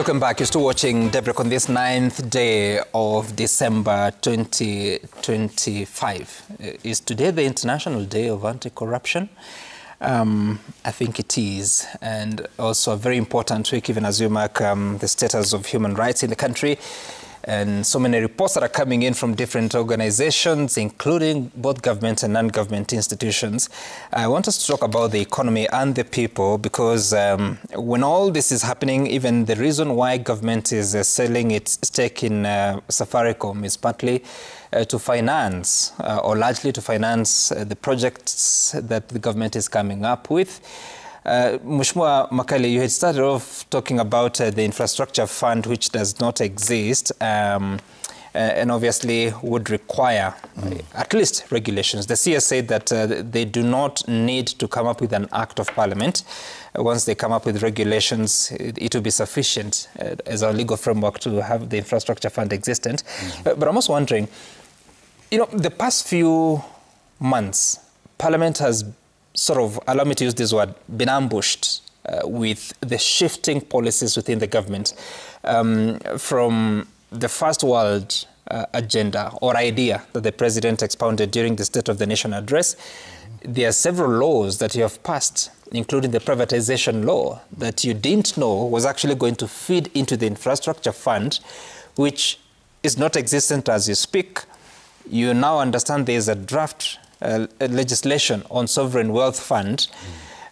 Welcome back. You're still watching Daybreak on this 9th day of December 2025. Is today the International Day of Anti-Corruption? I think it is, and also a very important week even as we mark the status of human rights in the country. And so many reports that are coming in from different organizations, including both government and non-government institutions. I want us to talk about the economy and the people, because when all this is happening, even the reason why government is selling its stake in Safaricom is partly to finance, or largely to finance the projects that the government is coming up with. Mheshimiwa Makali, you had started off talking about the infrastructure fund, which does not exist, and obviously would require at least regulations. The CS said that they do not need to come up with an act of parliament. Once they come up with regulations, it will be sufficient as our legal framework to have the infrastructure fund existent. But I'm also wondering, you know, the past few months, Parliament has sort of, allow me to use this word, been ambushed with the shifting policies within the government, from the first world agenda or idea that the president expounded during the State of the Nation address. There are several laws that you have passed, including the privatization law, that you didn't know was actually going to feed into the infrastructure fund, which is not existent as you speak. You now understand there is a draft legislation on sovereign wealth fund.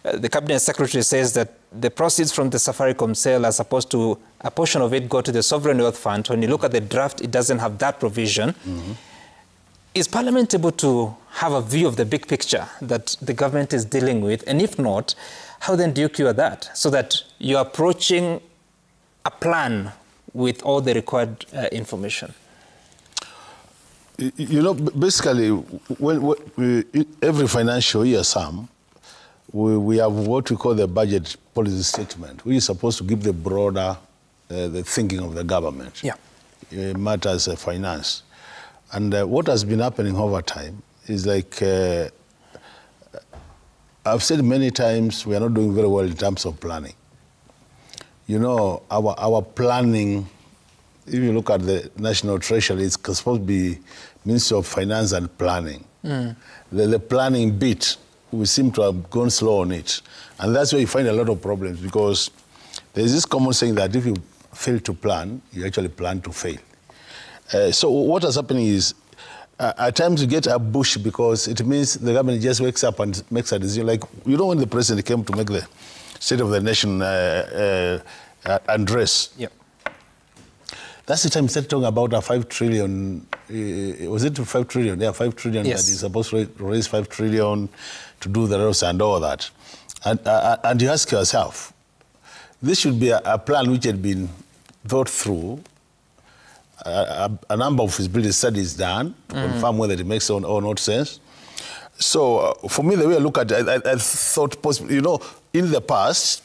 The cabinet secretary says that the proceeds from the Safaricom sale are supposed to, a portion of it, go to the sovereign wealth fund. When you look at the draft, it doesn't have that provision. Is Parliament able to have a view of the big picture that the government is dealing with? And if not, how then do you cure that so that you're approaching a plan with all the required information? You know, basically, when every financial year, we have what we call the budget policy statement, which is supposed to give the broader the thinking of the government. Yeah. Matters of finance. And what has been happening over time is like, I've said many times, we are not doing very well in terms of planning. You know, our planning, if you look at the National Treasury, it's supposed to be Ministry of Finance and Planning. The planning bit, we seem to have gone slow on it. And that's where you find a lot of problems, because there's this common saying that if you fail to plan, you actually plan to fail. So what is happening is, at times you get a bush because it means the government just wakes up and makes a decision. Like, you know, when the president came to make the State of the Nation address, yep. That's the time he started talking about a 5 trillion, was it 5 trillion? Yeah, 5 trillion, yes. That he's supposed to raise 5 trillion to do the roads and all that. And you ask yourself, this should be a plan which had been thought through, a number of feasibility studies done to confirm whether it makes or not sense. So for me, the way I look at it, I thought possibly, you know, in the past,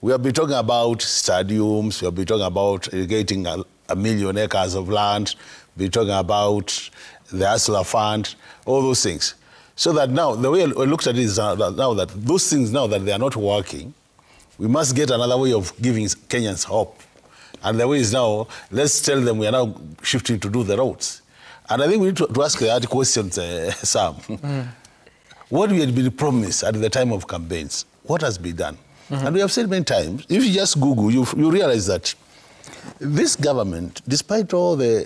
we have been talking about stadiums, we have been talking about irrigating a million acres of land, we're talking about the Hustler Fund, all those things. So that now, the way I looked at it is now that those things, now that they are not working, we must get another way of giving Kenyans hope. And the way is now, let's tell them we are now shifting to do the roads. And I think we need to ask the hard questions, Sam. What we had been promised at the time of campaigns, what has been done? And we have said many times, if you just Google, you realize that this government, despite all the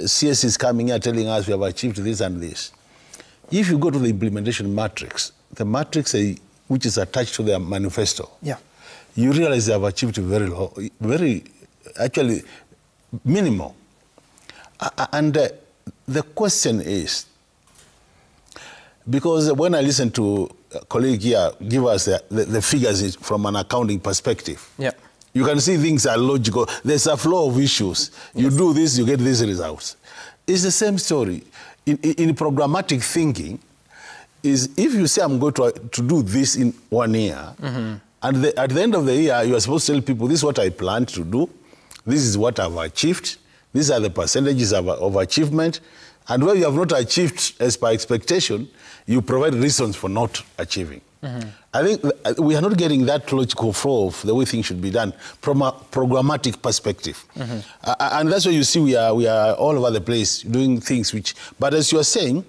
CSCs coming here telling us we have achieved this and this, if you go to the implementation matrix, the matrix which is attached to their manifesto, yeah, you realize they have achieved very low, actually minimal. And the question is, because when I listen to a colleague here give us the figures from an accounting perspective, yeah, you can see things are logical. There's a flow of issues. Yes. You do this, you get these results. It's the same story. In programmatic thinking, is if you say I'm going to do this in 1 year, and at the end of the year, you are supposed to tell people, this is what I planned to do, this is what I've achieved, these are the percentages of achievement, and where you have not achieved as per expectation, you provide reasons for not achieving. I think we are not getting that logical flow of the way things should be done from a programmatic perspective. And that's why you see we are all over the place doing things which, but as you are saying,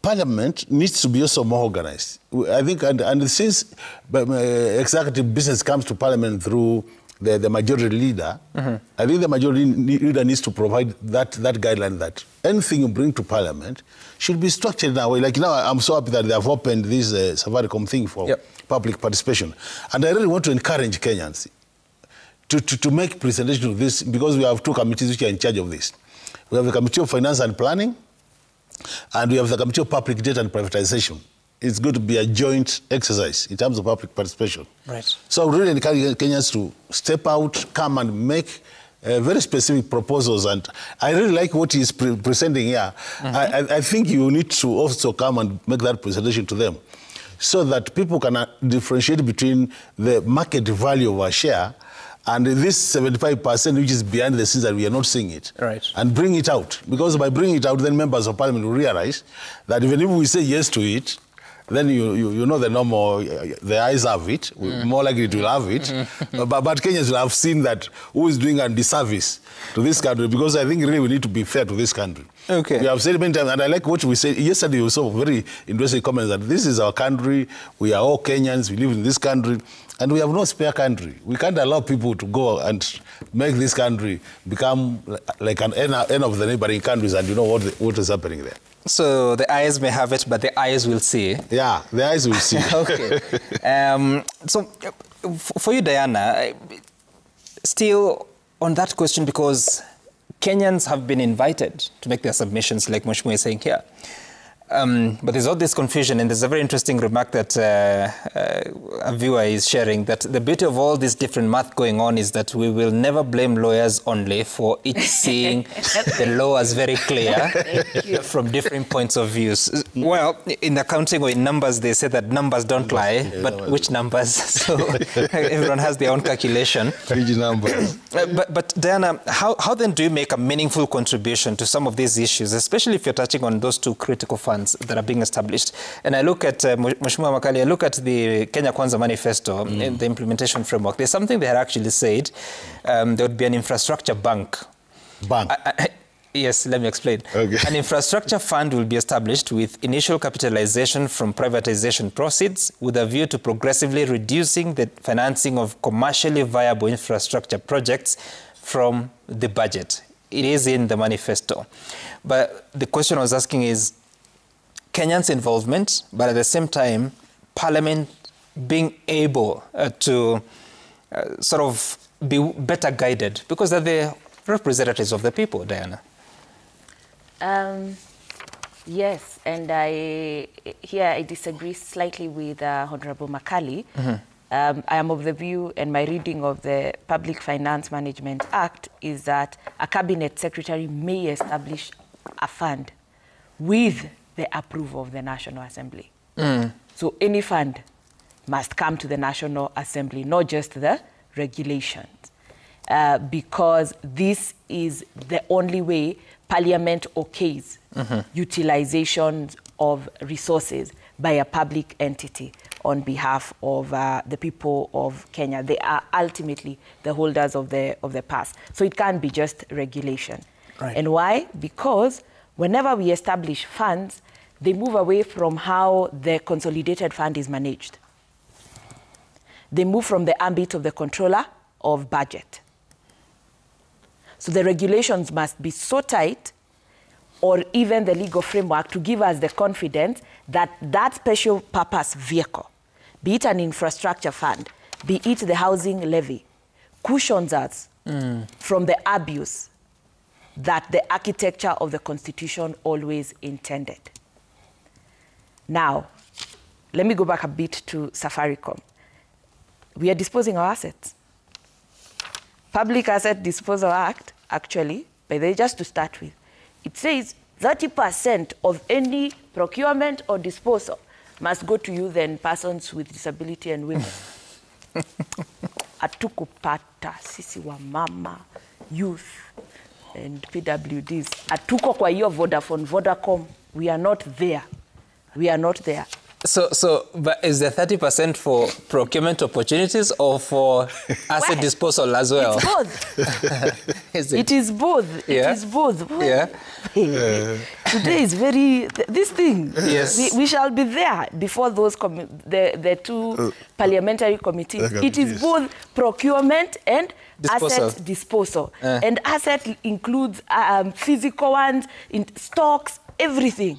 Parliament needs to be also more organized. I think, and since executive business comes to Parliament through the majority leader, I think the majority leader needs to provide that guideline that anything you bring to Parliament should be structured in a way. Like now, I'm so happy that they have opened this Safaricom thing for public participation. And I really want to encourage Kenyans to make presentation of this, because we have two committees which are in charge of this. We have the Committee of Finance and Planning, and we have the Committee of Public Debt and Privatization. It's going to be a joint exercise in terms of public participation. Right. So I really encourage Kenyans to step out, come and make very specific proposals. And I really like what he's presenting here. I think you need to also come and make that presentation to them so that people can differentiate between the market value of a share and this 75% which is behind the scenes that we are not seeing it. Right. And bring it out. Because by bringing it out, then members of Parliament will realize that even if we say yes to it, then you know the normal, the eyes have it, more likely to have it. But Kenyans will have seen that who is doing a disservice to this country, because I think really we need to be fair to this country. Okay. We have said many times, and I like what we said yesterday, we saw very interesting comments that this is our country, we are all Kenyans, we live in this country, and we have no spare country. We can't allow people to go and make this country become like an end of the neighboring countries, and you know what is happening there. So the eyes may have it, but the eyes will see. Yeah, the eyes will see. Okay. So for you, Diana, still on that question, because Kenyans have been invited to make their submissions, like Mheshimiwa is saying here. But there's all this confusion, and there's a very interesting remark that a viewer is sharing, that the beauty of all this different math going on is that we will never blame lawyers only for each seeing the law as very clear from different points of views. Well, in accounting or in numbers, they say that numbers don't lie, but which numbers? So everyone has their own calculation. Which numbers? But Diana, how then do you make a meaningful contribution to some of these issues, especially if you're touching on those two critical funds that are being established? And I look at, Mheshimiwa Makali, I look at the Kenya Kwanza manifesto, in the implementation framework. There's something they had actually said, there would be an infrastructure bank. Yes, let me explain. Okay. An infrastructure fund will be established with initial capitalization from privatization proceeds with a view to progressively reducing the financing of commercially viable infrastructure projects from the budget. It is in the manifesto. But the question I was asking is, Kenyans' involvement, but at the same time, Parliament being able to sort of be better guided, because they're the representatives of the people, Diana. Yes, and I disagree slightly with Honorable Makali. I am of the view, and my reading of the Public Finance Management Act is that a cabinet secretary may establish a fund with the approval of the National Assembly. So any fund must come to the National Assembly, not just the regulations, because this is the only way Parliament okays utilization of resources by a public entity on behalf of the people of Kenya. They are ultimately the holders of the purse. So it can't be just regulation. Right. And why? Because whenever we establish funds, they move away from how the consolidated fund is managed. They move from the ambit of the controller of budget. So the regulations must be so tight, or even the legal framework, to give us the confidence that that special purpose vehicle, be it an infrastructure fund, be it the housing levy, cushions us from the abuse that the architecture of the Constitution always intended. Now, let me go back a bit to Safaricom. We are disposing our assets. Public Asset Disposal Act, actually, by the way, just to start with, it says 30% of any procurement or disposal must go to youth and persons with disability and women. Atukupata sisi wa mama, youth and PWDs. Atuko kwa hiyo Vodafone, Vodacom. We are not there. We are not there. But is the 30% for procurement opportunities or for asset disposal as well? It's both. It is both. Yeah. It is both. Yeah. Today is very this thing. Yes. We shall be there before those the two parliamentary committees. It is both procurement and asset disposal. And asset includes physical ones, stocks, everything.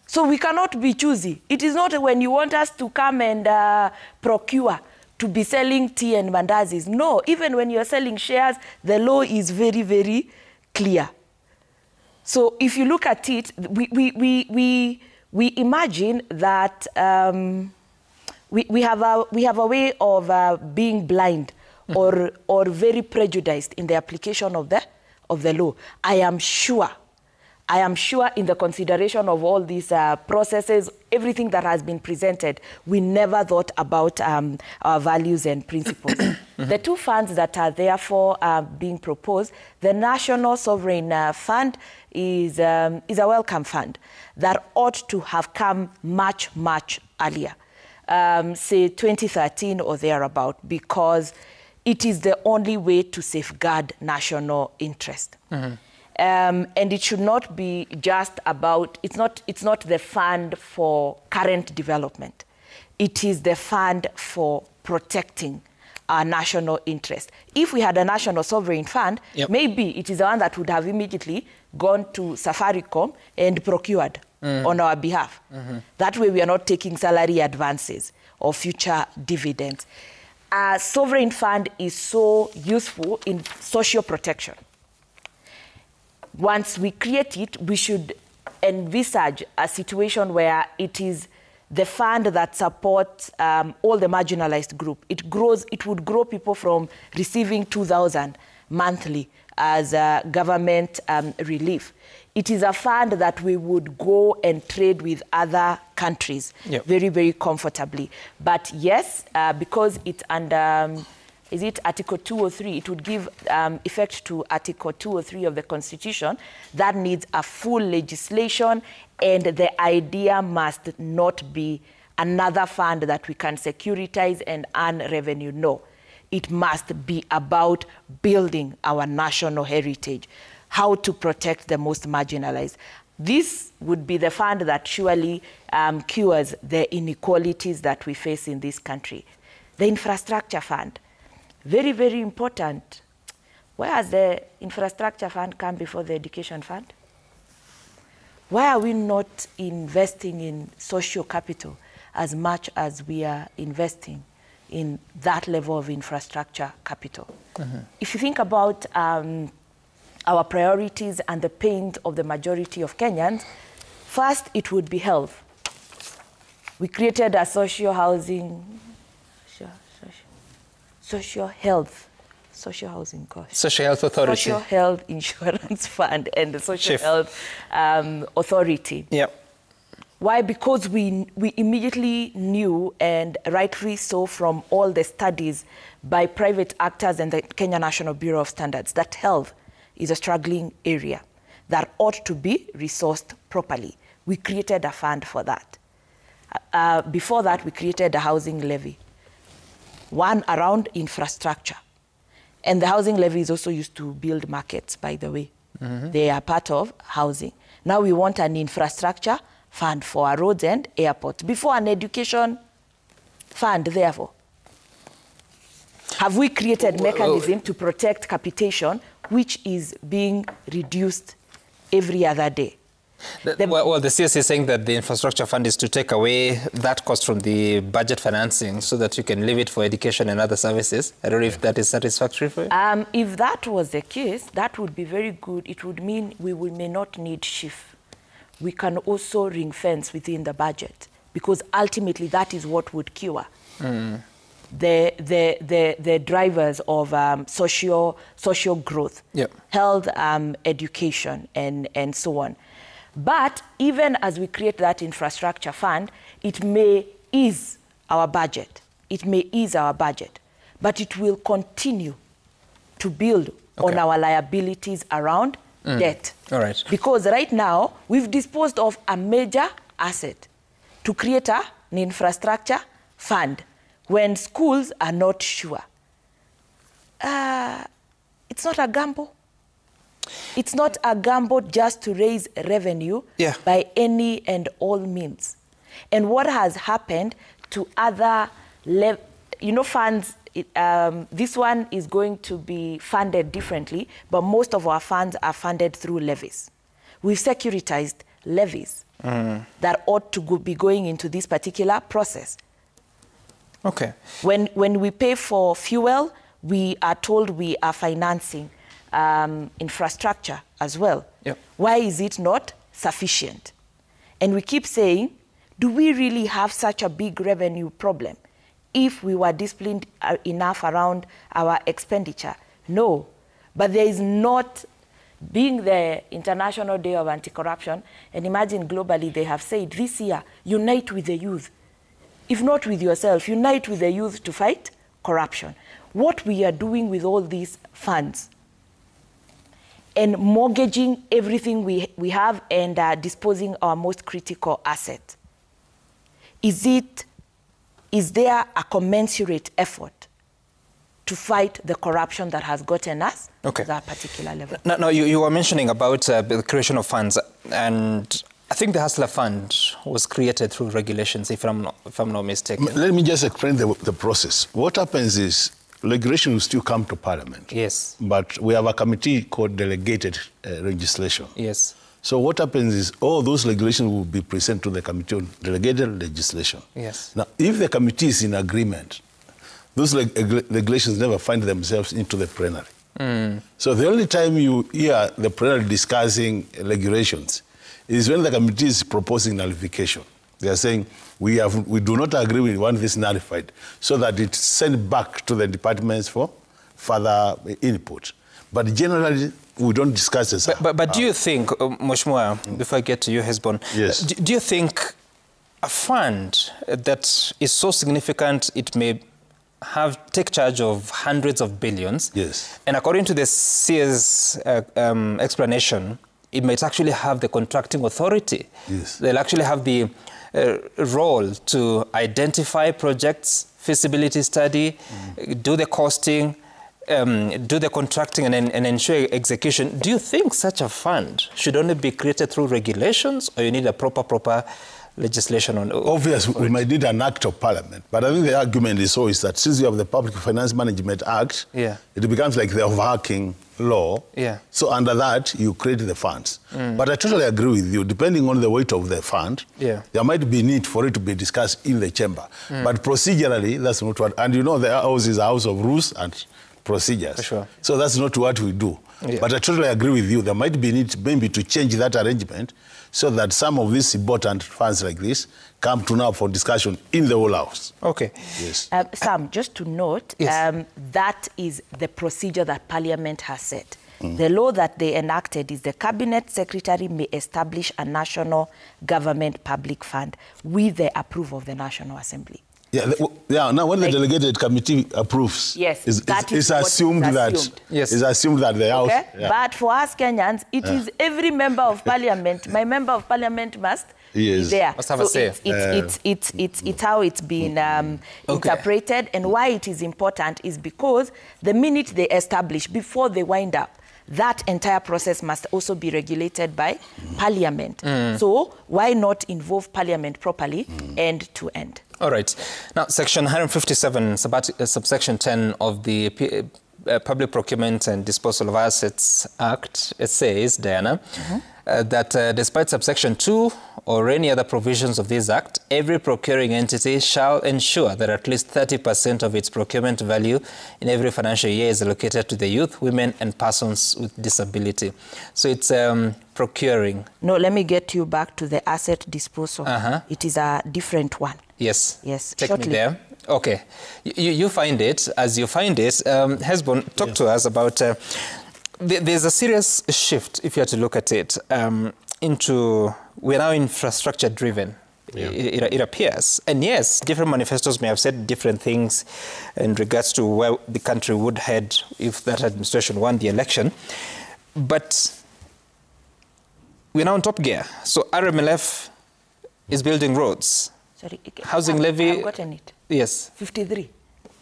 So we cannot be choosy. It is not when you want us to come and procure to be selling tea and mandazis. No, even when you're selling shares, the law is very, very clear. So if you look at it, we imagine that we have a way of being blind or very prejudiced in the application of the law. I am sure in the consideration of all these processes, everything that has been presented, we never thought about our values and principles. The two funds that are therefore being proposed, the National Sovereign Fund is a welcome fund that ought to have come much, much earlier, say 2013 or thereabout, because it is the only way to safeguard national interest. And it should not be just about, it's not the fund for current development. It is the fund for protecting our national interest. If we had a national sovereign fund, maybe it is the one that would have immediately gone to Safaricom and procured on our behalf. That way we are not taking salary advances or future dividends. A sovereign fund is so useful in social protection. Once we create it, we should envisage a situation where it is the fund that supports all the marginalized group. It would grow people from receiving 2,000 monthly as government relief. It is a fund that we would go and trade with other countries very, very comfortably. But yes, because it's under... is it Article 203? It would give effect to Article 203 of the Constitution. That needs a full legislation, and the idea must not be another fund that we can securitize and earn revenue. No, it must be about building our national heritage, how to protect the most marginalized. This would be the fund that surely cures the inequalities that we face in this country. The infrastructure fund. Very, very important. Where has the infrastructure fund come before the education fund? Why are we not investing in social capital as much as we are investing in that level of infrastructure capital? If you think about our priorities and the pain of the majority of Kenyans, first it would be health. We created a social housing, social housing cost. Social health authority. Social health insurance fund and the social health authority. Why? Because we immediately knew, and rightfully so from all the studies by private actors and the Kenya National Bureau of Standards, that health is a struggling area that ought to be resourced properly. We created a fund for that. Before that, we created a housing levy, one around infrastructure. And the housing levy is also used to build markets, by the way. They are part of housing. Now we want an infrastructure fund for our roads and airports. Before, an education fund, therefore. Have we created mechanism to protect capitation, which is being reduced every other day? Well, the CS is saying that the infrastructure fund is to take away that cost from the budget financing so that you can leave it for education and other services. I don't know if that is satisfactory for you. If that was the case, that would be very good. It would mean we may not need SHIF. We can also ring fence within the budget, because ultimately that is what would cure the drivers of social growth, health, education, and so on. But even as we create that infrastructure fund, it may ease our budget. It may ease our budget, but it will continue to build on our liabilities around debt. All right. Because right now, we've disposed of a major asset. to create an infrastructure fund when schools are not sure. It's not a gamble. It's not a gamble just to raise revenue by any and all means. And what has happened to other, funds, this one is going to be funded differently, but most of our funds are funded through levies. We've securitized levies that ought to be going into this particular process. Okay. When we pay for fuel, we are told we are financing infrastructure as well. Yep. Why is it not sufficient? And we keep saying, do we really have such a big revenue problem if we were disciplined enough around our expenditure? No. But there is not, being the International Day of Anti-Corruption, and imagine globally they have said this year, unite with the youth. If not with yourself, unite with the youth to fight corruption. What we are doing with all these funds and mortgaging everything we have and disposing our most critical asset. Is there a commensurate effort to fight the corruption that has gotten us to that particular level? Now you were mentioning about the creation of funds, and I think the Hustler Fund was created through regulations, if I'm not mistaken. Let me just explain the process. What happens is regulation will still come to Parliament. Yes. But we have a committee called Delegated Legislation. Yes. So what happens is all those regulations will be presented to the Committee on Delegated Legislation. Yes. Now, if the committee is in agreement, those regulations never find themselves into the plenary. So the only time you hear the plenary discussing regulations is when the committee is proposing nullification. They are saying, we do not agree, we want this nullified, so that it's sent back to the departments for further input. But generally, we don't discuss this. But do you think, Mheshimiwa, before I get to you, Hesbon, do you think a fund that is so significant, it may take charge of hundreds of billions? Yes. And according to the CS explanation, it might actually have the contracting authority. Yes. They'll actually have the role to identify projects, feasibility study, do the costing, do the contracting and ensure execution. Do you think such a fund should only be created through regulations, or you need a proper legislation on it? Obviously, we might need an act of Parliament, but I think the argument is that since you have the Public Finance Management Act, it becomes like the overarching law. So under that, you create the funds. But I totally agree with you. Depending on the weight of the fund, there might be need for it to be discussed in the chamber. But procedurally, that's not what... And you know, the House is a house of rules and procedures. For sure. So that's not what we do. But I totally agree with you. There might be need maybe to change that arrangement so that some of these important funds like this come to now for discussion in the whole House. Okay. Yes. Sam, just to note, that is the procedure that Parliament has set. The law that they enacted is the Cabinet Secretary may establish a national government public fund with the approval of the National Assembly. Now when the delegated committee approves, it's assumed that the House... But for us Kenyans, it is every member of Parliament, my member of Parliament must be there. Must have a say. It's how it's been interpreted, and why it is important is because the minute they establish, before they wind up, that entire process must also be regulated by Parliament. So why not involve Parliament properly, end to end? All right. Now, Section 157, subsection 10 of the Public Procurement and Disposal of Assets Act, it says, Diana, that despite subsection 2 or any other provisions of this act, every procuring entity shall ensure that at least 30% of its procurement value in every financial year is allocated to the youth, women and persons with disability. So it's procuring. No, let me get you back to the asset disposal. It is a different one. Yes. Take me there. Okay. You find it. As you find it, Hesbon, talk to us about... there's a serious shift, if you have to look at it, into... We're now infrastructure-driven, it appears. And yes, different manifestos may have said different things in regards to where the country would head if that administration won the election. But we're now on top gear. So RMLF is building roads. Sorry. Housing levy. I've gotten it. Yes. 53.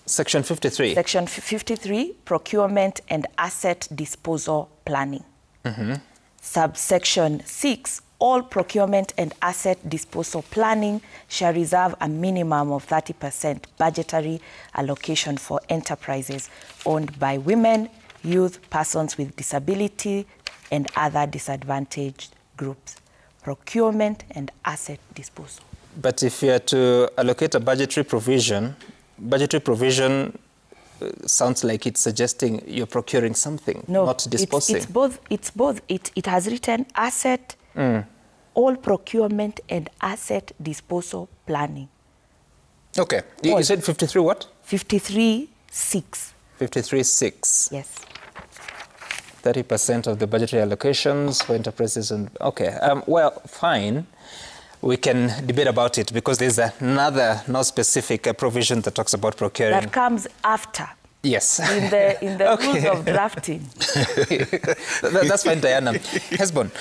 Section 53. Section 53, procurement and asset disposal planning. Subsection 6, all procurement and asset disposal planning shall reserve a minimum of 30% budgetary allocation for enterprises owned by women, youth, persons with disability, and other disadvantaged groups. Procurement and asset disposal. But if you are to allocate a budgetary provision sounds like it's suggesting you're procuring something, not disposing. It's both. It has written asset, all procurement and asset disposal planning. Okay. You said 53 what? 53.6. 53.6. Yes. 30% of the budgetary allocations for enterprises. And okay, well, fine. We can debate about it because there's another non-specific provision that talks about procuring. That comes after. Yes. In the rules of drafting. That's fine, Diana. Hesbon,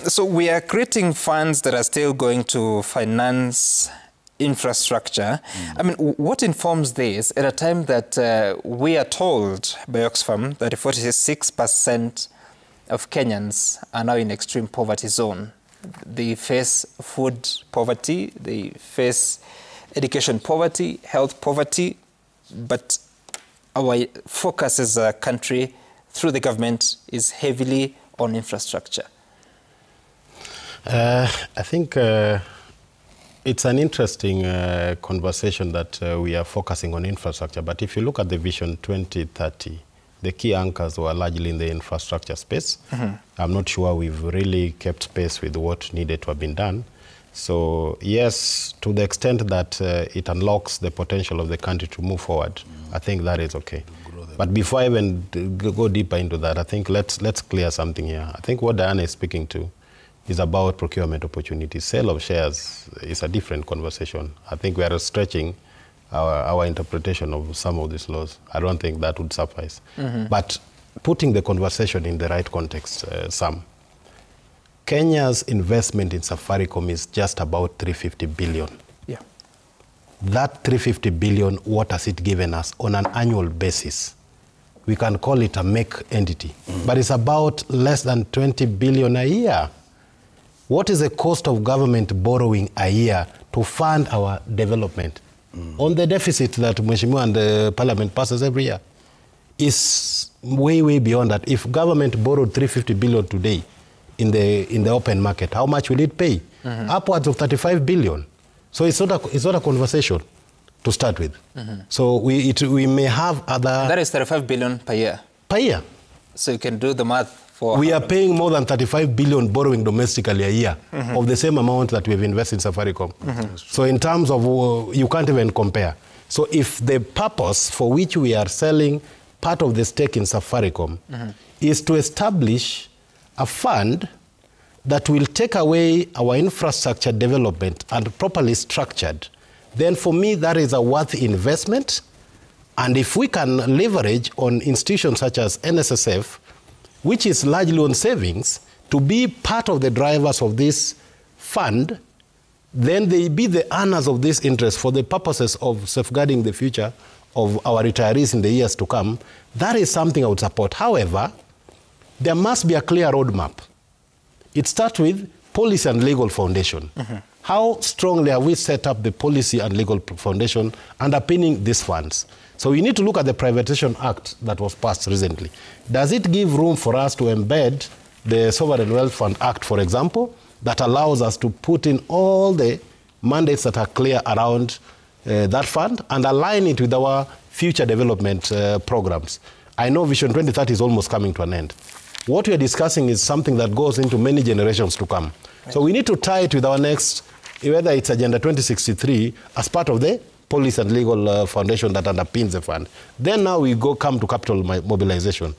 so we are creating funds that are still going to finance infrastructure. I mean, what informs this at a time that we are told by Oxfam that 46% of Kenyans are now in extreme poverty zone? They face food poverty, they face education poverty, health poverty, but our focus as a country through the government is heavily on infrastructure. I think it's an interesting conversation that we are focusing on infrastructure, but if you look at the Vision 2030, the key anchors were largely in the infrastructure space. I'm not sure we've really kept pace with what needed to have been done. So yes, to the extent that it unlocks the potential of the country to move forward, I think that is okay. But before I even go deeper into that, I think let's clear something here. I think what Diana is speaking to is about procurement opportunities. Sale of shares is a different conversation. I think we are stretching our interpretation of some of these laws. I don't think that would suffice. But putting the conversation in the right context, Sam, Kenya's investment in Safaricom is just about 350 billion. Yeah. That 350 billion, what has it given us on an annual basis? We can call it a make entity, but it's about less than 20 billion a year. What is the cost of government borrowing a year to fund our development? On the deficit that Mheshimiwa and the Parliament passes every year is way, way beyond that. If government borrowed 350 billion today in the open market, how much will it pay? Upwards of 35 billion. So it's not a conversation to start with. So we may have other... That is 35 billion per year. Per year. So you can do the math for... We are paying more than 35 billion borrowing domestically a year of the same amount that we've invested in Safaricom. So in terms of, you can't even compare. So if the purpose for which we are selling part of the stake in Safaricom is to establish a fund that will take away our infrastructure development and properly structured, then for me that is a worthy investment. And if we can leverage on institutions such as NSSF, which is largely on savings, to be part of the drivers of this fund, then they be the earners of this interest for the purposes of safeguarding the future of our retirees in the years to come. That is something I would support. However, there must be a clear roadmap. It starts with policy and legal foundation. How strongly have we set up the policy and legal foundation underpinning these funds? So we need to look at the Privatization Act that was passed recently. Does it give room for us to embed the Sovereign Wealth Fund Act, for example, that allows us to put in all the mandates that are clear around that fund and align it with our future development programs? I know Vision 2030 is almost coming to an end. What we are discussing is something that goes into many generations to come. Right. So we need to tie it with our next, whether it's Agenda 2063, as part of the policy and legal foundation that underpins the fund. Then now we come to capital mobilization.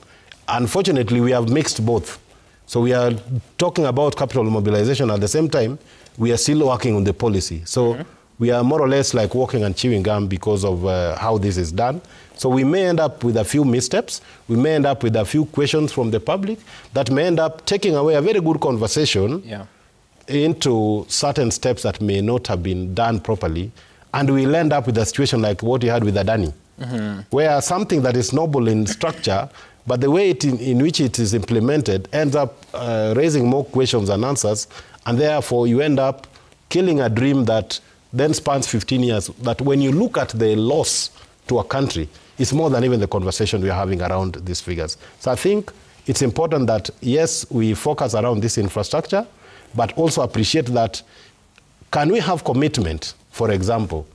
Unfortunately, we have mixed both. So we are talking about capital mobilization at the same time, we are still working on the policy. So we are more or less like walking and chewing gum because of how this is done. So we may end up with a few missteps. We may end up with a few questions from the public that may end up taking away a very good conversation into certain steps that may not have been done properly, and we'll end up with a situation like what we had with Adani, where something that is noble in structure, but the way in which it is implemented ends up raising more questions than answers, and therefore you end up killing a dream that then spans 15 years. That when you look at the loss to a country, it's more than even the conversation we are having around these figures. So I think it's important that, yes, we focus around this infrastructure, but also appreciate that, can we have commitment, for example,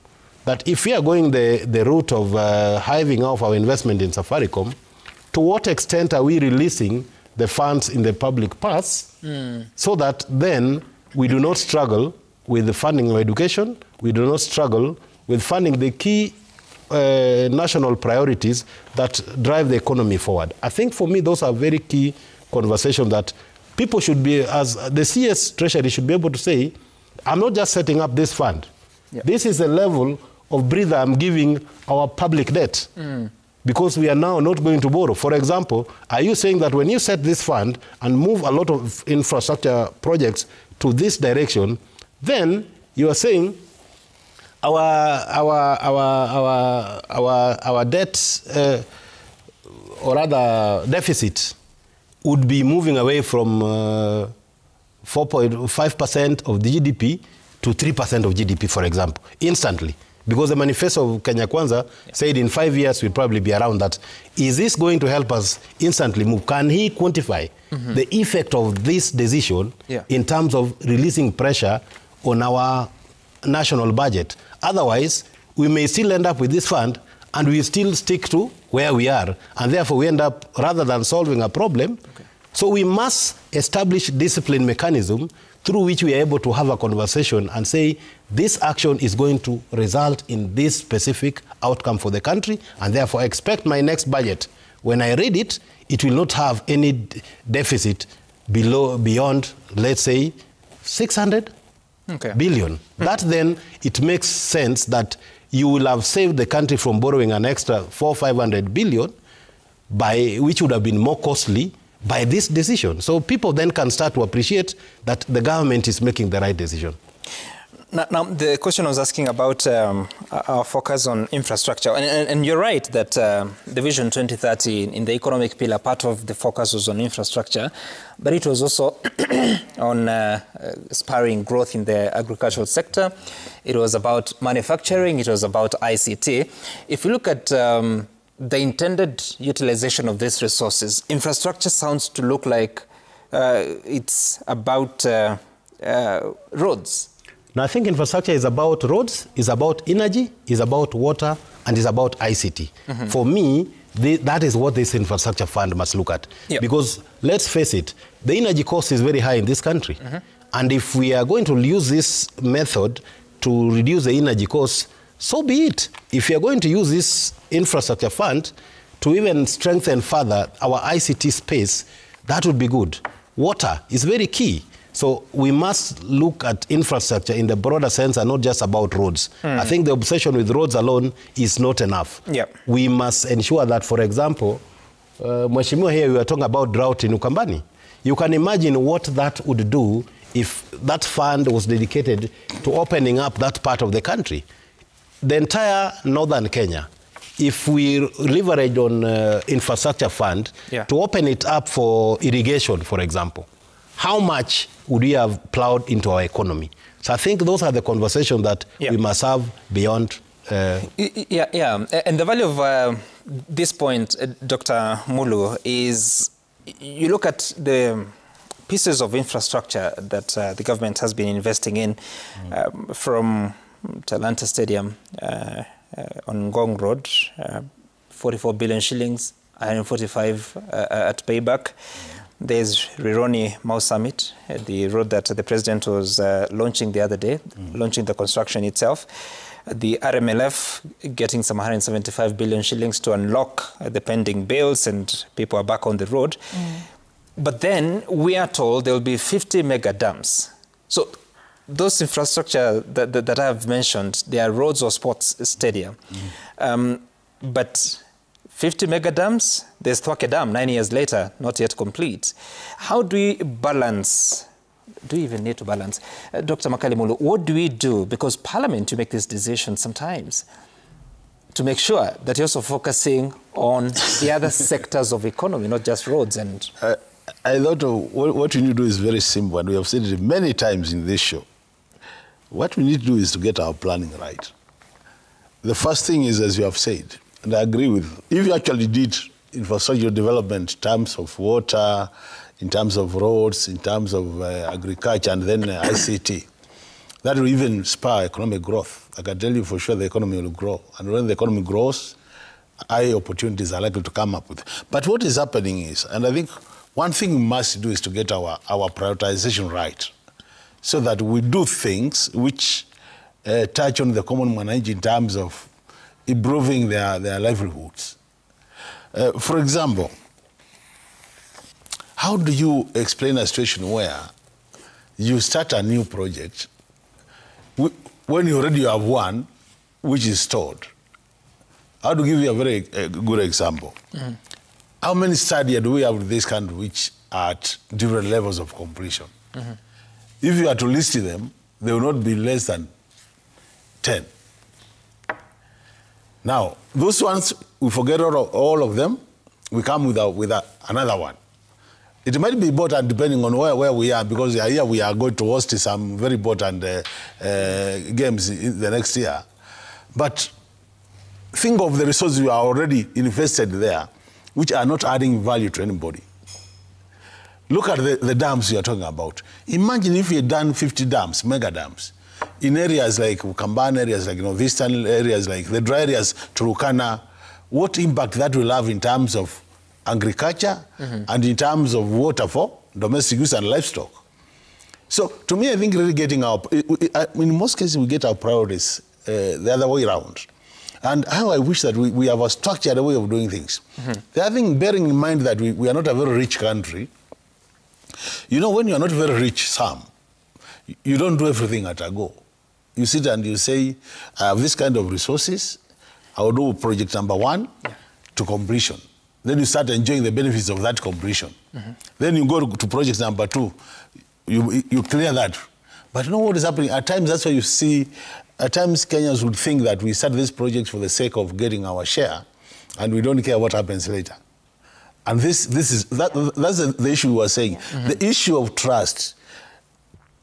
that if we are going the route of hiving off our investment in Safaricom, to what extent are we releasing the funds in the public purse so that then we do not struggle with the funding of education, we do not struggle with funding the key national priorities that drive the economy forward. I think for me, those are very key conversations that people should be, as the CS Treasury should be able to say, I'm not just setting up this fund. Yep. This is a level of breather I'm giving our public debt because we are now not going to borrow. For example, are you saying that when you set this fund and move a lot of infrastructure projects to this direction, then you are saying our debt or rather deficit would be moving away from 4.5% of the GDP to 3% of GDP, for example, instantly. Because the manifesto of Kenya Kwanza said in 5 years we'll probably be around that. Is this going to help us instantly move? Can he quantify the effect of this decision in terms of releasing pressure on our national budget? Otherwise, we may still end up with this fund and we still stick to where we are. And therefore, we end up, rather than solving a problem, so we must establish discipline mechanism through which we are able to have a conversation and say, this action is going to result in this specific outcome for the country, and therefore I expect my next budget, when I read it, it will not have any deficit beyond, let's say, 600 billion. That then, it makes sense that you will have saved the country from borrowing an extra 400-500 billion, which would have been more costly, by this decision. So people then can start to appreciate that the government is making the right decision. Now the question I was asking about our focus on infrastructure, and you're right that the Vision 2030 in the economic pillar, part of the focus was on infrastructure, but it was also on spurring growth in the agricultural sector. It was about manufacturing, it was about ICT. If you look at the intended utilization of these resources, infrastructure sounds to look like it's about roads. Now, I think infrastructure is about roads, is about energy, is about water, and is about ICT. For me, that is what this infrastructure fund must look at. Because let's face it, the energy cost is very high in this country. And if we are going to use this method to reduce the energy costs, so be it. If you are going to use this infrastructure fund to even strengthen further our ICT space, that would be good. Water is very key. So we must look at infrastructure in the broader sense and not just about roads. I think the obsession with roads alone is not enough. We must ensure that, for example, Mheshimiwa here, we were talking about drought in Ukambani. You can imagine what that would do if that fund was dedicated to opening up that part of the country. The entire northern Kenya, if we leverage on infrastructure fund to open it up for irrigation, for example, how much would we have plowed into our economy? So I think those are the conversations that we must have beyond. And the value of this point, Dr. Mulu, is you look at the pieces of infrastructure that the government has been investing in, from Talanta Stadium on Ngong Road, 44 billion shillings, 145 at payback. There's Rironi Mau Summit, the road that the president was launching the other day, launching the construction itself. The RMLF getting some 175 billion shillings to unlock the pending bills, and people are back on the road. But then we are told there will be 50 mega dams. So those infrastructure that I have mentioned, they are roads or sports stadium. But 50 mega dams, there's Thwake Dam 9 years later, not yet complete. How do we balance do you even need to balance? Dr. Makalimulu, what do we do? Because Parliament, you make these decisions sometimes to make sure that you're also focusing on the other sectors of economy, not just roads. And I thought what we need to do is very simple, and we have said it many times in this show. What we need to do is to get our planning right. The first thing is, as you have said, and I agree with, if you actually did infrastructure development in terms of water, in terms of roads, in terms of agriculture, and then ICT, that will even spur economic growth. I can tell you for sure the economy will grow. And when the economy grows, high opportunities are likely to come up with. But what is happening is, and I think one thing we must do is to get our prioritization right, so that we do things which touch on the common man in terms of improving their livelihoods. For example, how do you explain a situation where you start a new project when you already have one which is stored? I'll give you a very good example. Mm. How many studies do we have in this country which are at different levels of completion? Mm-hmm. If you are to list them, they will not be less than 10. Now, those ones, we forget all of them, we come with another one. It might be important depending on where we are, because here we are going to host some very important games in the next year. But think of the resources you are already invested there, which are not adding value to anybody. Look at the dams you are talking about. Imagine if you had done 50 dams, mega dams, in areas like Ukambani, areas like northeastern areas, like the dry areas, Turkana, what impact that will have in terms of agriculture and in terms of water for domestic use and livestock. So to me, I think really getting in most cases, we get our priorities the other way around. And how I wish that we have a structured way of doing things. The other thing, bearing in mind that we are not a very rich country, you know, when you are not very rich, Sam, you don't do everything at a go. You sit and you say, I have this kind of resources, I will do project number 1 to completion. Then you start enjoying the benefits of that completion. Then you go to project number 2, you clear that. But you know what is happening? At times, that's why you see, at times Kenyans would think that we start this project for the sake of getting our share, and we don't care what happens later. And that's the issue we were saying. The issue of trust.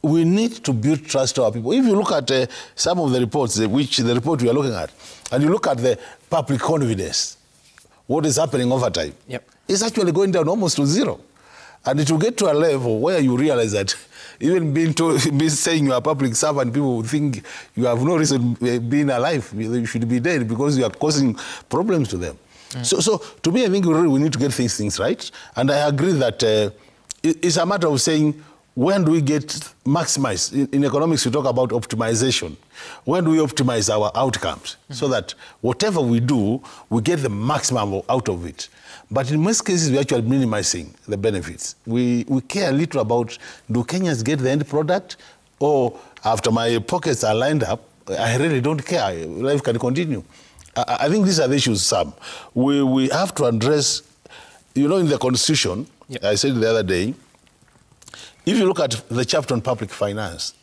We need to build trust to our people. If you look at some of the reports, the report we are looking at, and you look at the public confidence, what is happening over time, it's actually going down almost to 0. And it will get to a level where you realize that even being saying you are a public servant, people will think you have no reason being alive. You should be dead because you are causing problems to them. So to me, I think we need to get these things right. And I agree that it's a matter of saying, when do we get maximized? In economics, we talk about optimization. When do we optimize our outcomes so that whatever we do, we get the maximum out of it? But in most cases, we're actually minimizing the benefits. We care a little about, do Kenyans get the end product? Or after my pockets are lined up, I really don't care. Life can continue. I think these are the issues, Sam. We have to address, you know, in the Constitution, I said the other day, if you look at the chapter on public finance,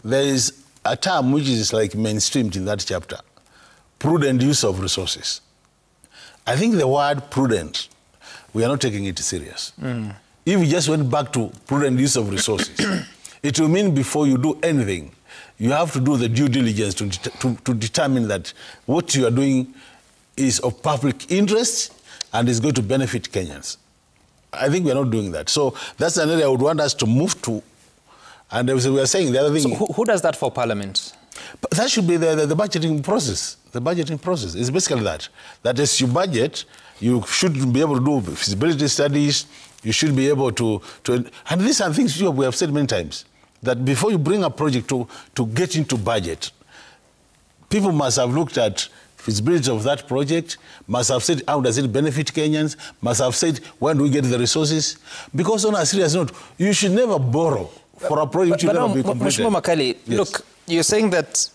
there is a term which is like mainstreamed in that chapter, prudent use of resources. I think the word prudent, we are not taking it serious. If we just went back to prudent use of resources, it will mean before you do anything, you have to do the due diligence to determine that what you are doing is of public interest and is going to benefit Kenyans. I think we are not doing that. So that's an area I would want us to move to. And we are saying the other thing... So who does that for Parliament? That should be the budgeting process. The budgeting process is basically that. That as you budget, you should be able to do feasibility studies. You should be able to and these are things we have said many times, that before you bring a project to get into budget, people must have looked at feasibility of that project, must have said, how does it benefit Kenyans, must have said, when do we get the resources? Because on a serious note, you should never borrow for a project which will never be completed. Mheshimiwa Makali, look, you're saying that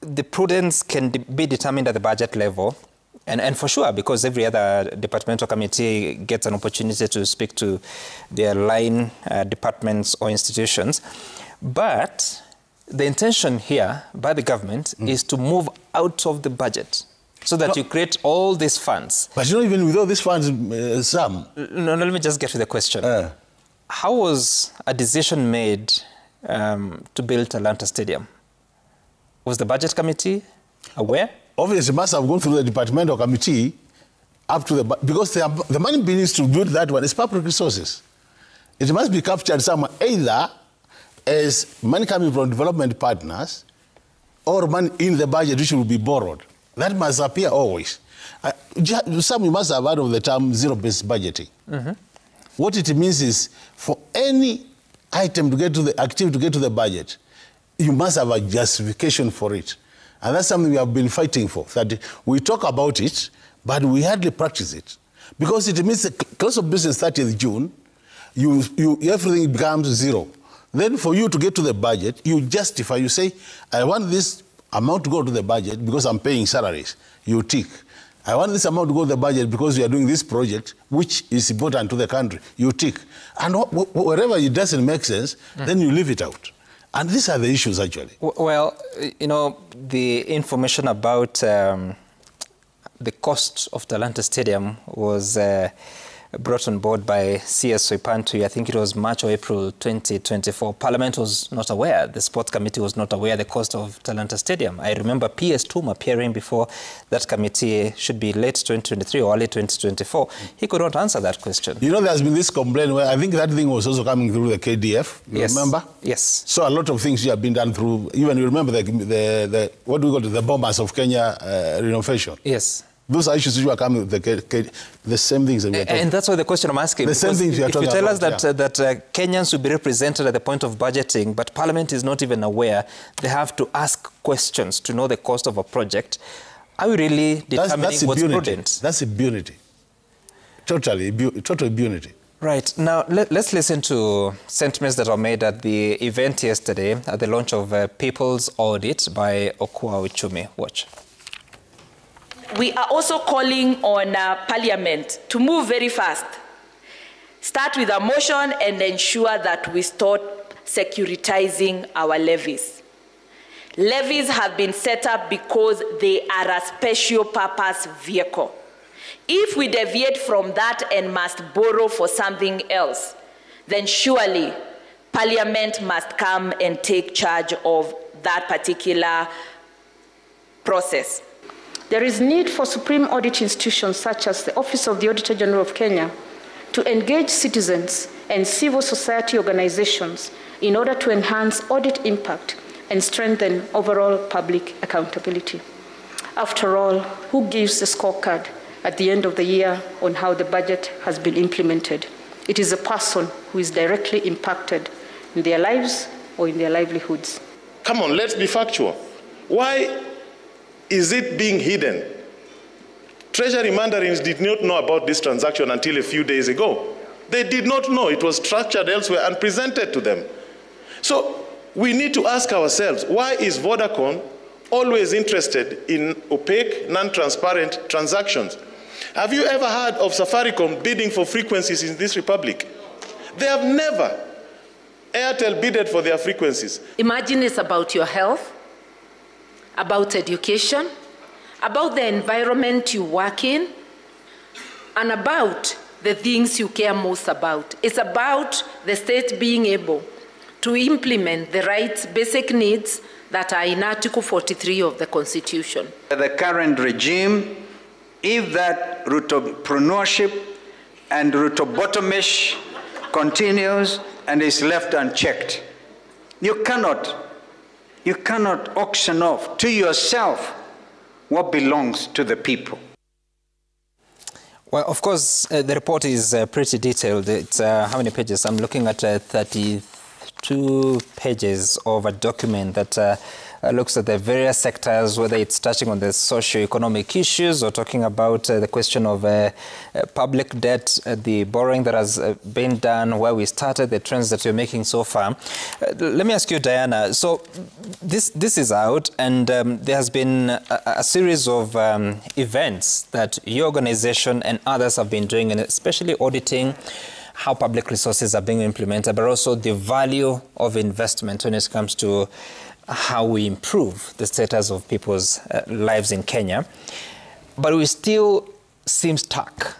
the prudence can be determined at the budget level, And for sure, because every other departmental committee gets an opportunity to speak to their line departments or institutions. But the intention here by the government is to move out of the budget so that you create all these funds. But you know, even with all these funds, Sam... No, let me just get to the question. How was a decision made to build Talanta Stadium? Was the budget committee aware? Obviously, it must have gone through the departmental committee up to the... Because the money being used to build that one is public resources. It must be captured somewhere, either as money coming from development partners or money in the budget which will be borrowed. That must appear always. Some you must have heard of the term zero-based budgeting. What it means is for any item to get to the activity to get to the budget, you must have a justification for it. And that's something we have been fighting for, that we talk about it, but we hardly practice it. Because it means the close of business 30th June, everything becomes zero. Then for you to get to the budget, you justify, you say, I want this amount to go to the budget because I'm paying salaries. You tick. I want this amount to go to the budget because we are doing this project, which is important to the country. You tick. And wherever it doesn't make sense, then you leave it out. And these are the issues, actually. Well, you know, the information about the cost of Talanta Stadium was brought on board by CS Soipantu. I think it was March or April 2024. Parliament was not aware. The sports committee was not aware of the cost of Talanta Stadium. I remember PS Tum appearing before that committee, should be late 2023 or early 2024. He could not answer that question. You know, there's been this complaint where I think that thing was also coming through the KDF. You remember? Yes. So a lot of things have been done through, even you remember the what do we call it, the Bombers of Kenya renovation. Yes. Those are issues which are coming with the same things that we are talking. And that's why the question I'm asking. The same things we are talking about. If you tell us that Kenyans will be represented at the point of budgeting, but Parliament is not even aware, they have to ask questions to know the cost of a project. Are we really determining what's prudent? That's impunity. Total impunity. Right. Now, let's listen to sentiments that were made at the event yesterday, at the launch of People's Audit by Okwa Uchumi. Watch. We are also calling on Parliament to move very fast. Start with a motion and ensure that we start securitizing our levies. Levies have been set up because they are a special purpose vehicle. If we deviate from that and must borrow for something else, then surely Parliament must come and take charge of that particular process. There is need for supreme audit institutions such as the Office of the Auditor General of Kenya to engage citizens and civil society organizations in order to enhance audit impact and strengthen overall public accountability. After all, who gives the scorecard at the end of the year on how the budget has been implemented? It is a person who is directly impacted in their lives or in their livelihoods. Come on, let's be factual. Why is it being hidden? Treasury mandarins did not know about this transaction until a few days ago. They did not know. It was structured elsewhere and presented to them. So we need to ask ourselves, why is Vodacom always interested in opaque, non-transparent transactions? Have you ever heard of Safaricom bidding for frequencies in this republic? They have never. Airtel bidded for their frequencies. Imagine it's about your health, about education, about the environment you work in, and about the things you care most about. It's about the state being able to implement the rights, basic needs that are in Article 43 of the Constitution. The current regime, if that entrepreneurship and bottomish continues and is left unchecked, you cannot auction off to yourself what belongs to the people. Well, of course, the report is pretty detailed. It's how many pages? I'm looking at 32 pages of a document that looks at the various sectors, whether it's touching on the socio-economic issues or talking about the question of public debt, the borrowing that has been done, where we started, the trends that you're making so far. Let me ask you, Diana, so this is out, and there has been a series of events that your organization and others have been doing, and especially auditing how public resources are being implemented, but also the value of investment when it comes to how we improve the status of people's lives in Kenya. But we still seem stuck.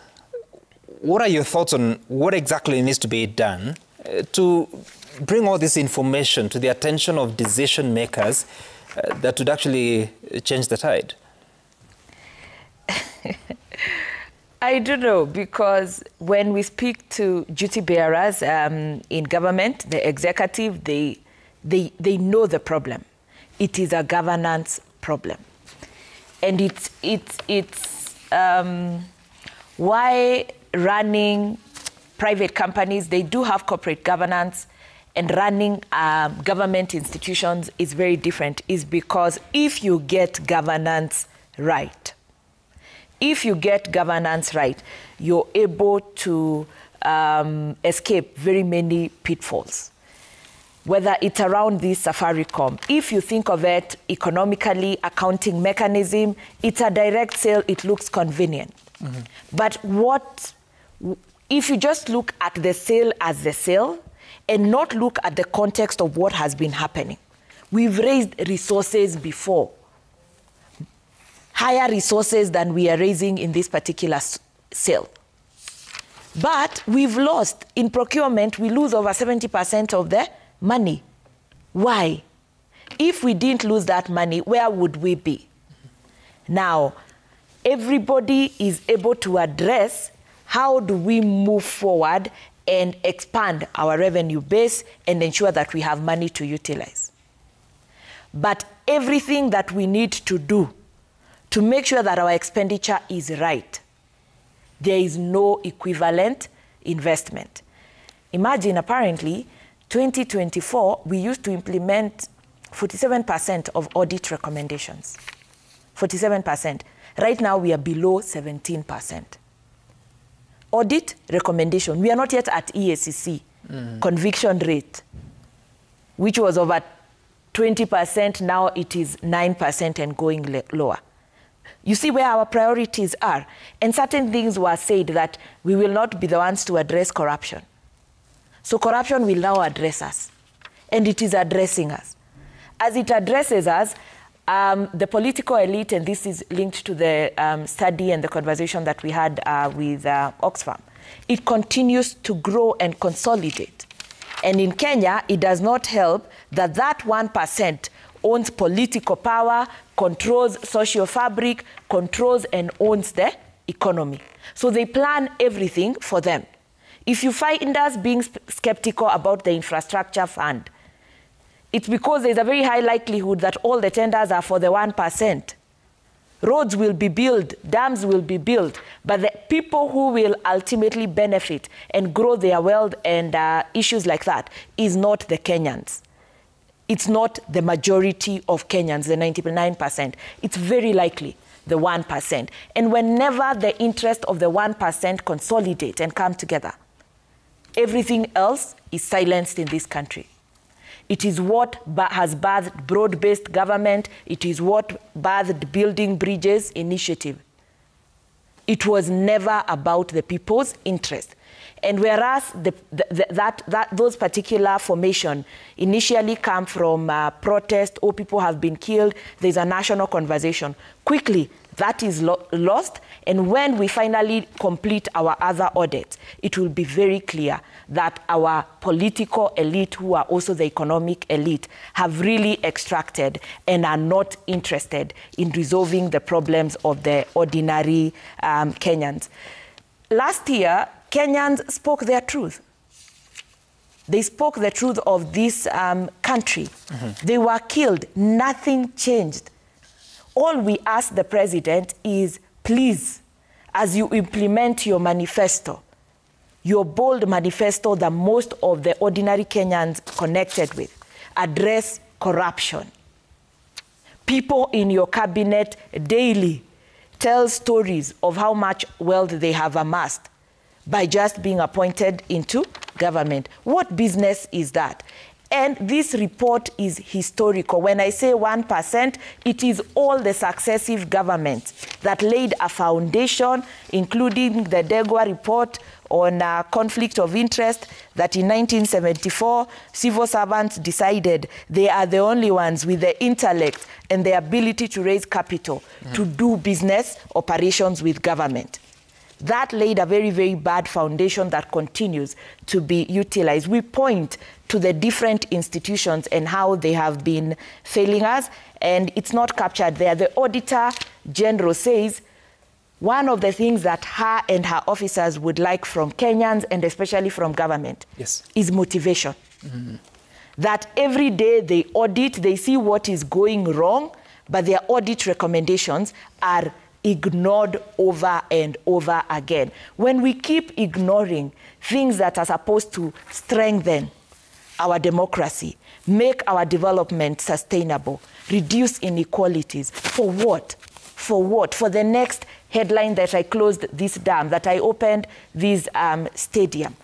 What are your thoughts on what exactly needs to be done to bring all this information to the attention of decision makers that would actually change the tide? I don't know, because when we speak to duty bearers in government, the executive, they know the problem. It is a governance problem. And it's why running private companies, they do have corporate governance, and running government institutions is very different, is because if you get governance right, you're able to escape very many pitfalls. Whether it's around this Safaricom, if you think of it economically, accounting mechanism, it's a direct sale, it looks convenient. Mm-hmm. But if you just look at the sale as the sale and not look at the context of what has been happening? We've raised resources before, higher resources than we are raising in this particular sale. But we've lost. In procurement, we lose over 70% of the money. Why? If we didn't lose that money, where would we be? Now, everybody is able to address how do we move forward and expand our revenue base and ensure that we have money to utilize. But everything that we need to do to make sure that our expenditure is right, there is no equivalent investment. Imagine, apparently, 2024, we used to implement 47% of audit recommendations. 47%. Right now, we are below 17%. Audit recommendation. We are not yet at EACC conviction rate, which was over 20%. Now it is 9% and going lower. You see where our priorities are. And certain things were said that we will not be the ones to address corruption. So corruption will now address us. And it is addressing us. As it addresses us, the political elite, and this is linked to the study and the conversation that we had with Oxfam, it continues to grow and consolidate. And in Kenya, it does not help that 1% owns political power, controls social fabric, controls and owns the economy. So they plan everything for them. If you find us being skeptical about the infrastructure fund, it's because there's a very high likelihood that all the tenders are for the 1%. Roads will be built, dams will be built, but the people who will ultimately benefit and grow their wealth and issues like that is not the Kenyans. It's not the majority of Kenyans, the 99%. It's very likely the 1%. And whenever the interest of the 1% consolidate and come together, everything else is silenced in this country. It is what has birthed broad-based government. It is what birthed Building Bridges initiative. It was never about the people's interest. And whereas those particular formation initially come from protest, or people have been killed, there's a national conversation. Quickly, that is lost. And when we finally complete our other audits, it will be very clear that our political elite, who are also the economic elite, have really extracted and are not interested in resolving the problems of the ordinary Kenyans. Last year, Kenyans spoke their truth. They spoke the truth of this country. Mm-hmm. They were killed. Nothing changed. All we ask the president is, please, as you implement your manifesto, your bold manifesto that most of the ordinary Kenyans connected with, address corruption. People in your cabinet daily tell stories of how much wealth they have amassed by just being appointed into government. What business is that? And this report is historical. When I say 1%, it is all the successive governments that laid a foundation, including the Degwa report on conflict of interest, that in 1974, civil servants decided they are the only ones with the intellect and the ability to raise capital to do business operations with government. That laid a very, very bad foundation that continues to be utilized. We point to the different institutions and how they have been failing us, and it's not captured there. The Auditor General says one of the things that her and her officers would like from Kenyans, and especially from government, is motivation. That every day they audit, they see what is going wrong, but their audit recommendations are ignored over and over again. When we keep ignoring things that are supposed to strengthen our democracy, make our development sustainable, reduce inequalities, for what? For what? For the next headline that I closed this dam, that I opened this stadium.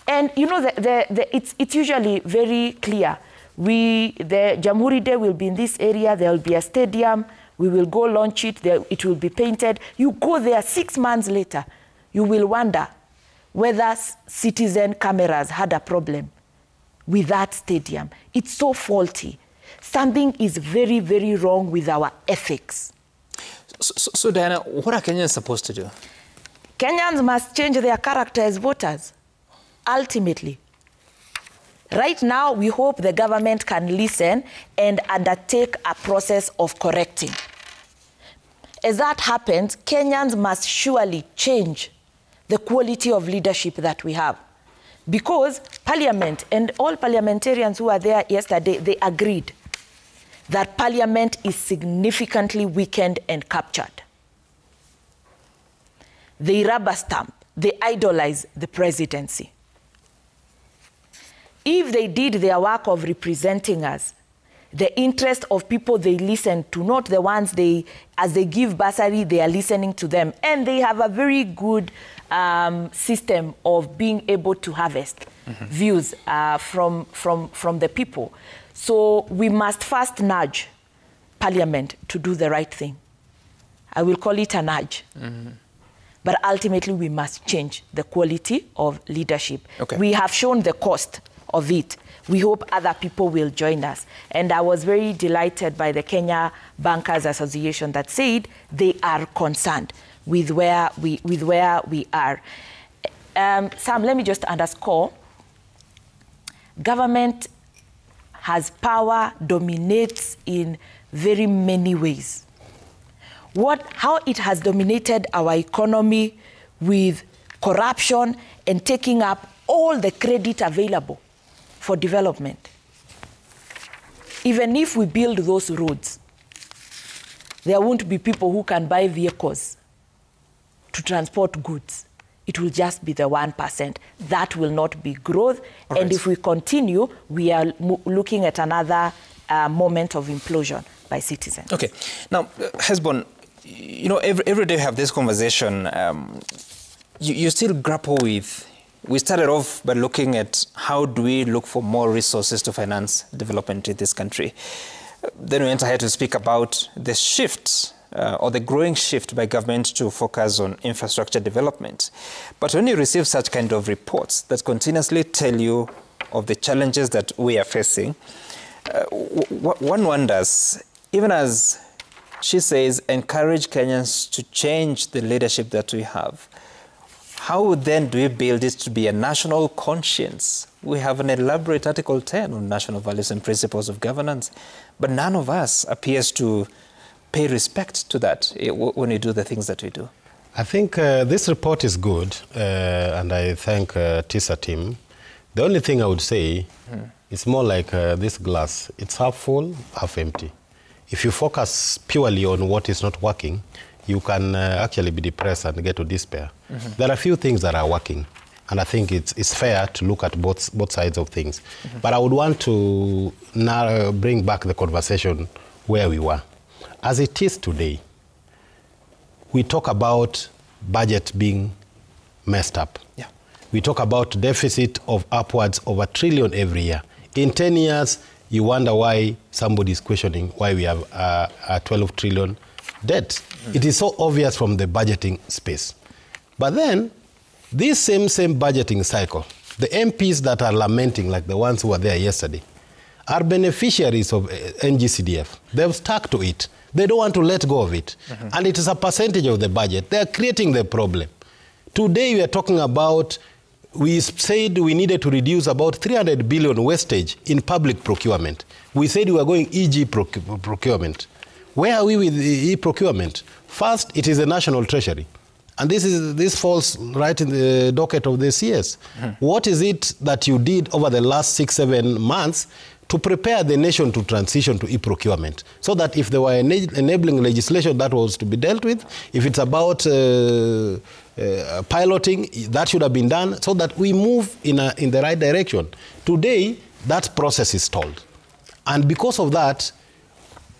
And you know, it's usually very clear. The Jamhuri Day will be in this area, there will be a stadium, we will go launch it, it will be painted. You go there 6 months later, you will wonder whether citizen cameras had a problem with that stadium. It's so faulty. Something is very, very wrong with our ethics. So Diana, what are Kenyans supposed to do? Kenyans must change their character as voters, ultimately. Right now, we hope the government can listen and undertake a process of correcting. As that happens, Kenyans must surely change the quality of leadership that we have. Because Parliament and all parliamentarians who were there yesterday, they agreed that Parliament is significantly weakened and captured. They rubber stamp, they idolize the presidency. If they did their work of representing us, the interest of people they listen to, not the ones as they give bursary, they are listening to them. And they have a very good system of being able to harvest views from the people. So we must first nudge Parliament to do the right thing. I will call it a nudge. But ultimately, we must change the quality of leadership. Okay. We have shown the cost of it. We hope other people will join us. And I was very delighted by the Kenya Bankers Association that said they are concerned with where we are. Sam, let me just underscore. Government has power, dominates in very many ways. How it has dominated our economy with corruption and taking up all the credit available for development. Even if we build those roads, there won't be people who can buy vehicles to transport goods. It will just be the 1%. That will not be growth. Right. And if we continue, we are looking at another moment of implosion by citizens. Okay. Now, Hesbon, you know, every day we have this conversation. You still grapple with. We started off by looking at how do we look for more resources to finance development in this country. Then we went ahead to speak about the shift or the growing shift by government to focus on infrastructure development. But when you receive such kind of reports that continuously tell you of the challenges that we are facing, one wonders, even as she says, encourage Kenyans to change the leadership that we have. How then do we build it to be a national conscience? We have an elaborate Article 10 on national values and principles of governance, but none of us appears to pay respect to that when we do the things that we do. I think this report is good, and I thank TISA team. The only thing I would say, it's more like this glass. It's half full, half empty. If you focus purely on what is not working, you can actually be depressed and get to despair. There are a few things that are working, and I think it's fair to look at both sides of things. But I would want to now bring back the conversation where we were. As it is today, we talk about budget being messed up. Yeah. We talk about deficit of upwards of $1 trillion every year. In 10 years, you wonder why somebody is questioning why we have a 12 trillion debt. It is so obvious from the budgeting space. But then, this same budgeting cycle, the MPs that are lamenting, like the ones who were there yesterday, are beneficiaries of NGCDF. They've stuck to it. They don't want to let go of it. And it is a percentage of the budget. They are creating the problem. Today we are talking about, we said we needed to reduce about 300 billion wastage in public procurement. We said we were going EG procurement. Where are we with e-procurement? First, it is the National Treasury. And this falls right in the docket of the CS. What is it that you did over the last 6-7 months to prepare the nation to transition to e-procurement, so that if there were enabling legislation that was to be dealt with, if it's about piloting, that should have been done, so that we move in the right direction. Today, that process is stalled. And because of that,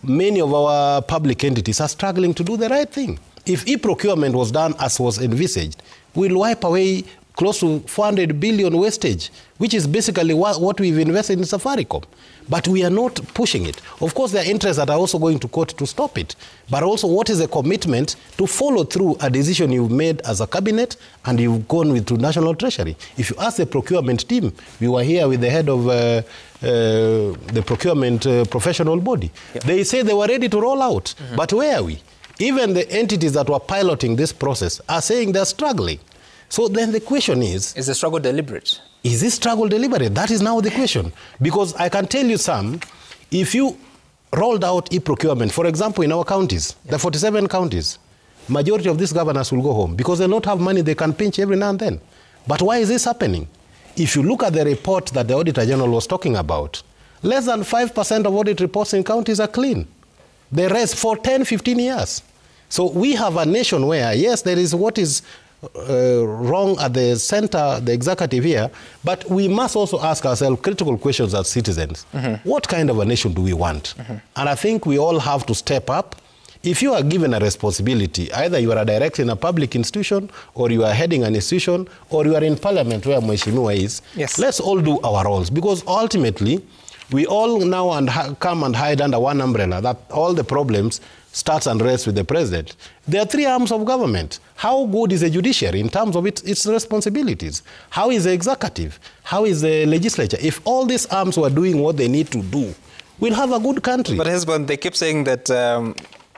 many of our public entities are struggling to do the right thing. If e-procurement was done as was envisaged, we'll wipe away close to 400 billion wastage, which is basically what we've invested in Safaricom. But we are not pushing it. Of course, there are interests that are also going to court to stop it. But also, what is the commitment to follow through a decision you've made as a cabinet and you've gone with to National Treasury? If you ask the procurement team, we were here with the head of the procurement professional body. Yep. They say they were ready to roll out. But where are we? Even the entities that were piloting this process are saying they're struggling. So then the question is the struggle deliberate? Is this struggle deliberate? That is now the question. Because I can tell you if you rolled out e-procurement, for example, in our counties, the 47 counties, majority of these governors will go home because they don't have money they can pinch every now and then. But why is this happening? If you look at the report that the Auditor General was talking about, less than 5% of audit reports in counties are clean. The rest for 10, 15 years. So we have a nation where, yes, there is what is wrong at the center, the executive here, but we must also ask ourselves critical questions as citizens. What kind of a nation do we want? And I think we all have to step up. If you are given a responsibility, either you are a director in a public institution, or you are heading an institution, or you are in parliament where Mheshimiwa is, let's all do our roles, because ultimately, we all now come and hide under one umbrella, that all the problems starts and rests with the president. There are 3 arms of government. How good is the judiciary in terms of its responsibilities? How is the executive? How is the legislature? If all these arms were doing what they need to do, we'll have a good country. But husband, they keep saying that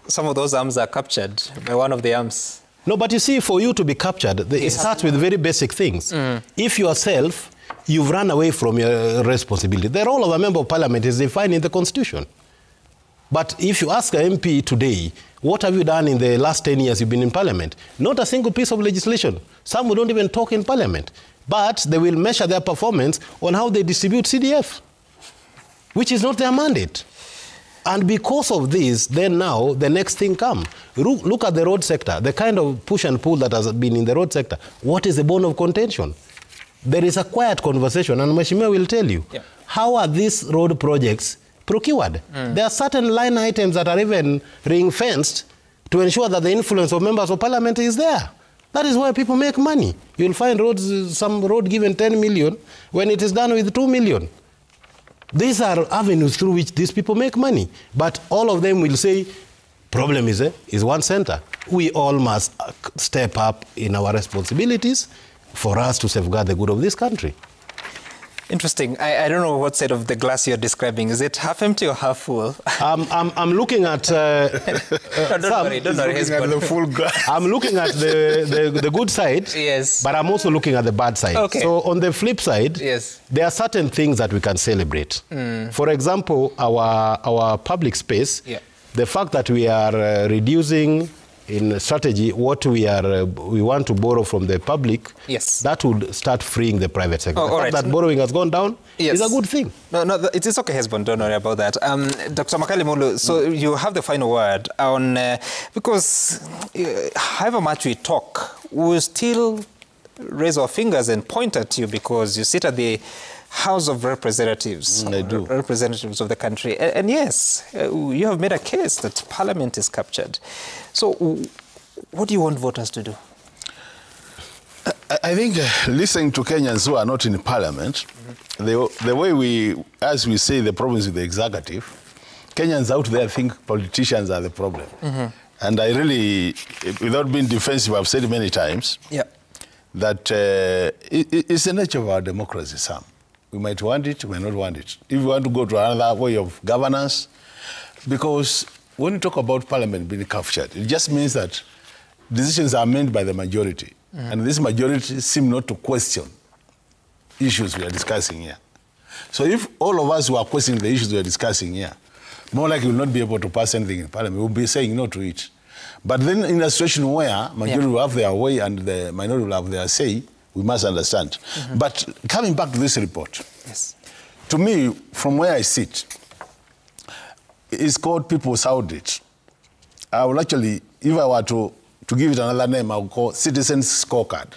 some of those arms are captured by one of the arms. No, but you see, for you to be captured, it starts with very basic things. If yourself, you've run away from your responsibility. The role of a member of parliament is defined in the Constitution. But if you ask an MP today, what have you done in the last 10 years you've been in parliament? Not a single piece of legislation. Some who don't even talk in parliament. But they will measure their performance on how they distribute CDF, which is not their mandate. And because of this, then now the next thing comes. Look at the road sector, the kind of push and pull that has been in the road sector. What is the bone of contention? There is a quiet conversation, and Mheshimiwa will tell you, how are these road projects procured? There are certain line items that are even ring-fenced to ensure that the influence of members of parliament is there. That is why people make money. You'll find some road given 10 million when it is done with 2 million. These are avenues through which these people make money. But all of them will say, problem is one center. We all must step up in our responsibilities for us to safeguard the good of this country. Interesting. I don't know what side of the glass you're describing. Is it half empty or half full? I'm looking at... don't worry. The full glass. I'm looking at the good side, yes, but I'm also looking at the bad side. Okay. So on the flip side, yes, there are certain things that we can celebrate. For example, our public space, the fact that we are reducing in strategy what we want to borrow from the public, that would start freeing the private sector. The fact that borrowing has gone down is a good thing. No, it is okay, husband. Don't worry about that. Dr. Makali Mulu, so you have the final word on, because however much we talk, we'll still raise our fingers and point at you because you sit at the House of Representatives. I do. Representatives of the country. And yes, you have made a case that Parliament is captured. So what do you want voters to do? I think listening to Kenyans who are not in Parliament, the way as we say, the problem is with the executive, Kenyans out there think politicians are the problem. And I really, without being defensive, I've said many times that it's the nature of our democracy, Sam. We might want it, we might not want it. If we want to go to another way of governance, because when you talk about Parliament being captured, it just means that decisions are made by the majority. And this majority seem not to question issues we are discussing here. So if all of us who are questioning the issues we are discussing here, more likely will not be able to pass anything in Parliament. We'll be saying no to it. But then in a situation where majority will have their way and the minority will have their say, we must understand. But coming back to this report, to me, from where I sit, it's called People's Audit. I will actually, if I were to give it another name, I would call Citizens Scorecard.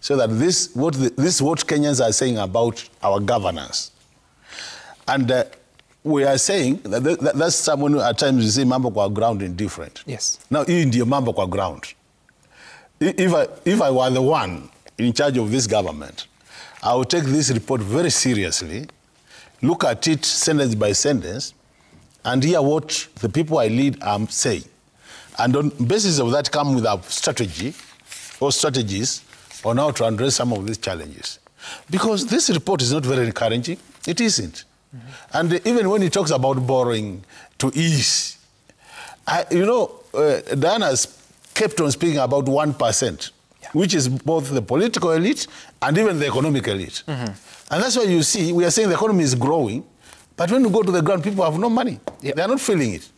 So that this what Kenyans are saying about our governance. And we are saying that's someone at times you say mambo kwa ground indifferent. Yes. Now, in the mambo kwa ground. If I were the one in charge of this government, I would take this report very seriously, look at it sentence by sentence, and hear what the people I lead are saying. And on the basis of that, come with a strategy or strategies on how to address some of these challenges. Because this report is not very encouraging. It isn't. And even when he talks about borrowing to ease, Diana's kept on speaking about 1%, which is both the political elite and even the economic elite. And that's why you see, we are saying the economy is growing, but when you go to the ground, people have no money. They are not feeling it.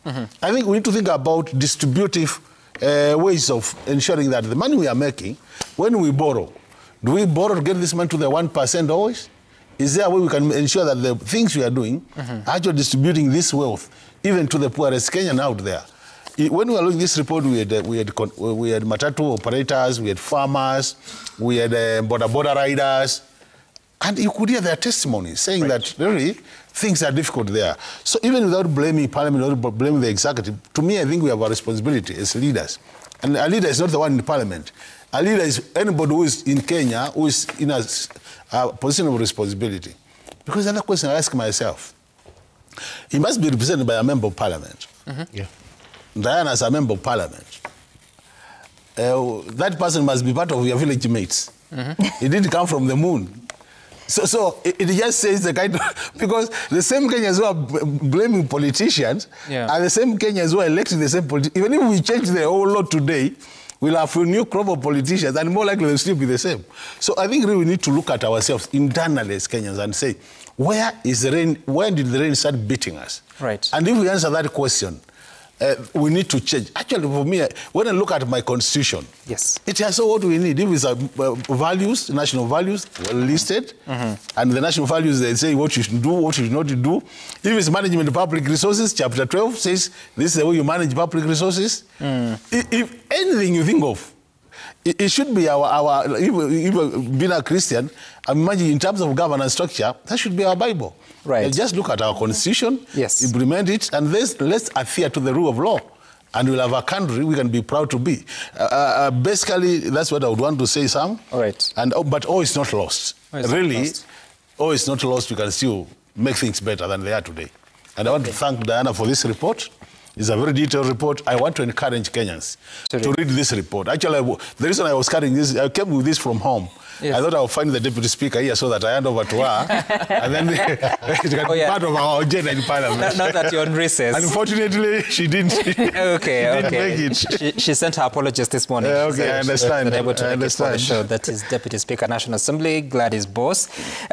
I think we need to think about distributive ways of ensuring that the money we are making, when we borrow, do we borrow to get this money to the 1% always? Is there a way we can ensure that the things we are doing are actually distributing this wealth even to the poorest Kenyan out there? When we were looking at this report, we had matatu operators, we had farmers, we had border riders, and you could hear their testimonies saying that really things are difficult there. So even without blaming Parliament, without blaming the executive, to me, I think we have a responsibility as leaders. And a leader is not the one in Parliament. A leader is anybody who is in Kenya, who is in a position of responsibility. Because another question I ask myself, he must be represented by a member of Parliament. Diana is a member of Parliament. That person must be part of your village mates. It didn't come from the moon. So it just says the kind of, because the same Kenyans who are blaming politicians are the same Kenyans who are electing the same politicians. Even if we change the whole lot today, we'll have a new crop of politicians and more likely they'll still be the same. So I think really we need to look at ourselves internally as Kenyans and say, where is the rain, when did the rain start beating us? Right. And if we answer that question, we need to change. Actually, for me, when I look at my constitution, it has all what we need. If it's values, national values, well listed, and the national values, they say what you should do, what you should not do. If it's management of public resources, chapter 12 says this is the way you manage public resources. If anything you think of, it should be our even being a Christian, I'm imagining in terms of governance structure, that should be our Bible. Right. Just look at our constitution, implement it, and let's adhere to the rule of law. And we'll have a country we can be proud to be. Basically, that's what I would want to say, Sam. All right. But all is not lost. All is not lost. We can still make things better than they are today. And I want to thank Diana for this report. It's a very detailed report. I want to encourage Kenyans to read this report. Actually, the reason I was carrying this, I came with this from home. I thought I would find the deputy speaker here so that I hand over to her. And then it can be part of our agenda in Parliament. Not that you're on recess. Unfortunately, she didn't. Make it. She sent her apologies this morning. I understand. Able to make it for the show. That is Deputy Speaker, National Assembly, Gladys Boss.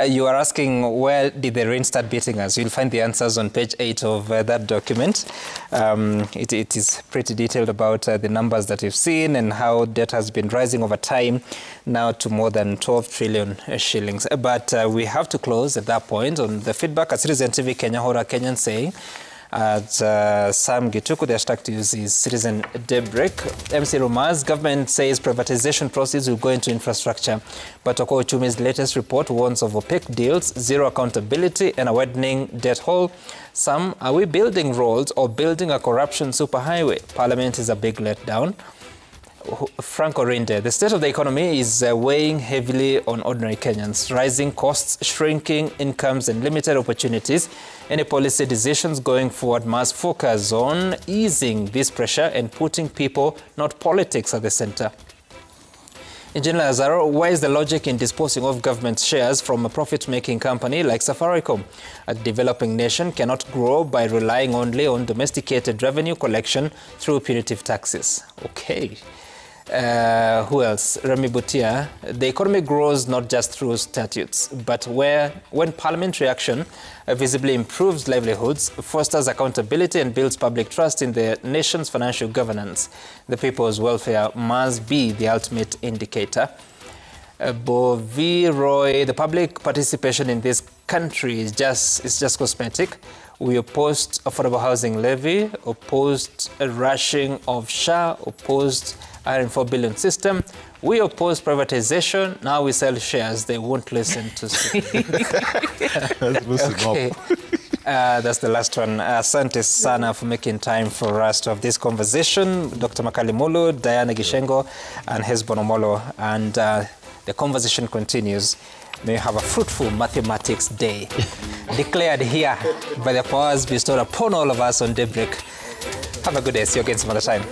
You are asking, where did the rain start beating us? You'll find the answers on page 8 of that document. It is pretty detailed about the numbers that you've seen and how debt has been rising over time, now to more than 12 trillion shillings. But we have to close at that point on the feedback at Citizen TV Kenya, Hora Kenyan saying, at Sam Gituku. The hashtag to use is Citizen Daybreak. MC Rumors, government says privatization proceeds will go into infrastructure. But Oko Uchumi's latest report warns of opaque deals, zero accountability, and a widening debt hole. Some, are we building roads or building a corruption superhighway? Parliament is a big letdown. Franco Rinde, the state of the economy is weighing heavily on ordinary Kenyans. Rising costs, shrinking incomes, and limited opportunities. Any policy decisions going forward must focus on easing this pressure and putting people, not politics, at the center. Engineer Lazaro, why is the logic in disposing of government shares from a profit-making company like Safaricom? A developing nation cannot grow by relying only on domesticated revenue collection through punitive taxes. Okay. Who else? Remy Butia. The economy grows not just through statutes, but when parliamentary action visibly improves livelihoods, fosters accountability, and builds public trust in the nation's financial governance. The people's welfare must be the ultimate indicator. Bovi Roy, the public participation in this country is just cosmetic. We opposed affordable housing levy, opposed a rushing of SHA, opposed Iron 4 billion system. We oppose privatization. Now we sell shares. They won't listen to okay. That's the last one. Asante sana for making time for us to have this conversation. Dr. Makali Mulu, Diana Gishengo, and Hezbon Omolo. And the conversation continues. May you have a fruitful mathematics day declared here by the powers bestowed upon all of us on Daybreak. Have a good day. See you again some other time.